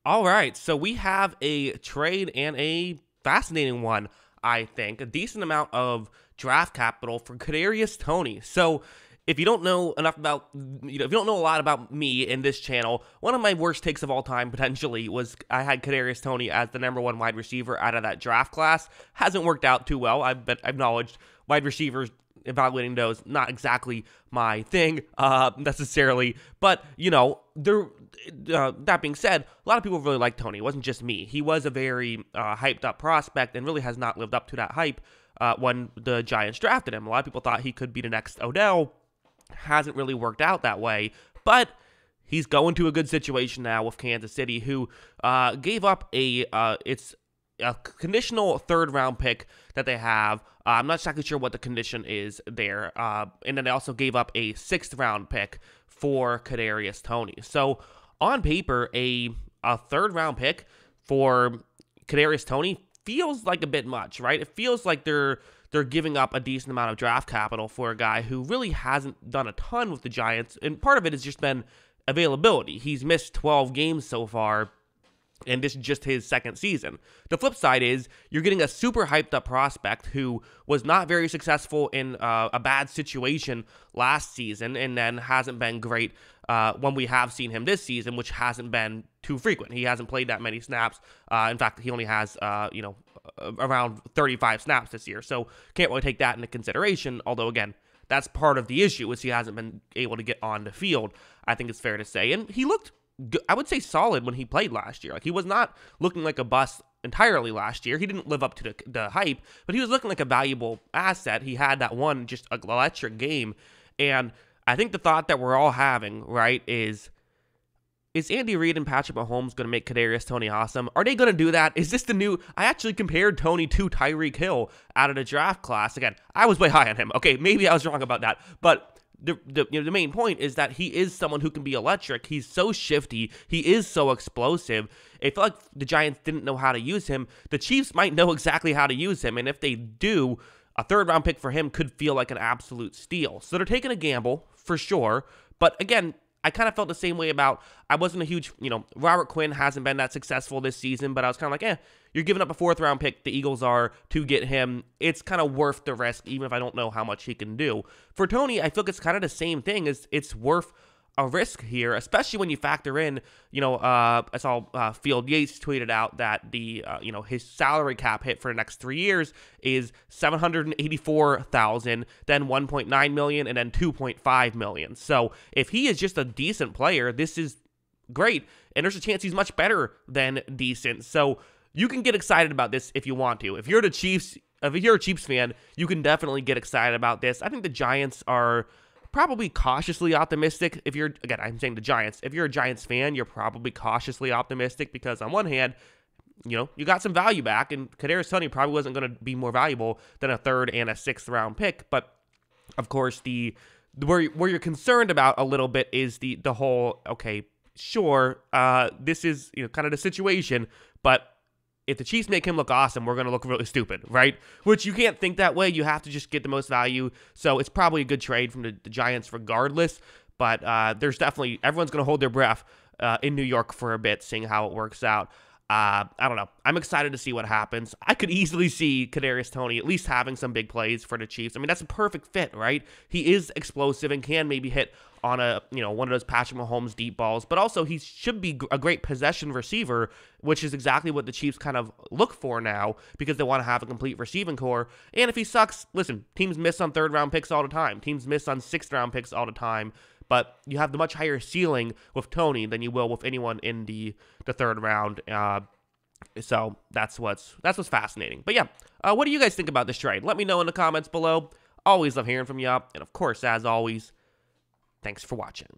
All right, so we have a trade and a fascinating one, I think. A decent amount of draft capital for Kadarius Toney. So, if you don't know enough about, if you don't know a lot about me in this channel, one of my worst takes of all time potentially was I had Kadarius Toney as the #1 wide receiver out of that draft class. Hasn't worked out too well. I've acknowledged wide receivers evaluating those, not exactly my thing necessarily, but that being said, a lot of people really like Toney. It wasn't just me. He was a very hyped up prospect and really has not lived up to that hype when the Giants drafted him. A lot of people thought he could be the next Odell. Hasn't really worked out that way, but he's going to a good situation now with Kansas City, who gave up it's a conditional third-round pick that they have. I'm not exactly sure what the condition is there. And then they also gave up a 6th-round pick for Kadarius Toney. So, on paper, a third-round pick for Kadarius Toney feels like a bit much, right? It feels like they're giving up a decent amount of draft capital for a guy who really hasn't done a ton with the Giants, and part of it has just been availability. He's missed 12 games so far, and this is just his second season. The flip side is you're getting a super hyped up prospect who was not very successful in a bad situation last season and then hasn't been great when we have seen him this season, which hasn't been too frequent. He hasn't played that many snaps. In fact, he only has, around 35 snaps this year. So can't really take that into consideration. Although, again, that's part of the issue is he hasn't been able to get on the field, I think it's fair to say. And he looked, I would say, solid when he played last year. Like, he was not looking like a bust entirely last year. He didn't live up to the hype, but he was looking like a valuable asset. He had that one just electric game. And I think the thought that we're all having, right, is Andy Reid and Patrick Mahomes going to make Kadarius Toney awesome? Are they going to do that? Is this the new... I actually compared Toney to Tyreek Hill out of the draft class. Again, I was way high on him. Okay, maybe I was wrong about that, but the main point is that he is someone who can be electric. He's so shifty. He is so explosive. I feel like the Giants didn't know how to use him. The Chiefs might know exactly how to use him, and if they do, a third-round pick for him could feel like an absolute steal. So they're taking a gamble, for sure, but again, I kind of felt the same way about, I wasn't a huge, Robert Quinn hasn't been that successful this season, but I was kind of like, you're giving up a 4th-round pick, the Eagles are, to get him. It's kind of worth the risk, even if I don't know how much he can do. For Toney, I feel like it's kind of the same thing. It's worth a risk here, especially when you factor in, I saw Field Yates tweeted out that his salary cap hit for the next 3 years is $784,000, then $1.9 million, and then $2.5 million. So if he is just a decent player, this is great, and there's a chance he's much better than decent. So you can get excited about this if you want to. If you're a Chiefs fan, you can definitely get excited about this. I think the Giants are probably cautiously optimistic. I'm saying the Giants. If you're a Giants fan, you're probably cautiously optimistic because on one hand, you got some value back, and Kadarius Toney probably wasn't going to be more valuable than a 3rd and a 6th-round pick. But of course, where you're concerned about a little bit is the whole, okay, sure, this is kind of the situation, but if the Chiefs make him look awesome, we're going to look really stupid, right? Which you can't think that way. You have to just get the most value. So it's probably a good trade from the Giants regardless. But there's definitely, everyone's going to hold their breath in New York for a bit, seeing how it works out. I don't know. I'm excited to see what happens. I could easily see Kadarius Toney at least having some big plays for the Chiefs. I mean, that's a perfect fit, right? He is explosive and can maybe hit on one of those Patrick Mahomes deep balls, but also he should be a great possession receiver, which is exactly what the Chiefs kind of look for now because they want to have a complete receiving core. And if he sucks, listen, teams miss on 3rd-round picks all the time. Teams miss on 6th-round picks all the time. But you have the much higher ceiling with Toney than you will with anyone in the 3rd round. So that's what's fascinating. But yeah, what do you guys think about this trade? Let me know in the comments below. Always love hearing from you. And of course, as always, thanks for watching.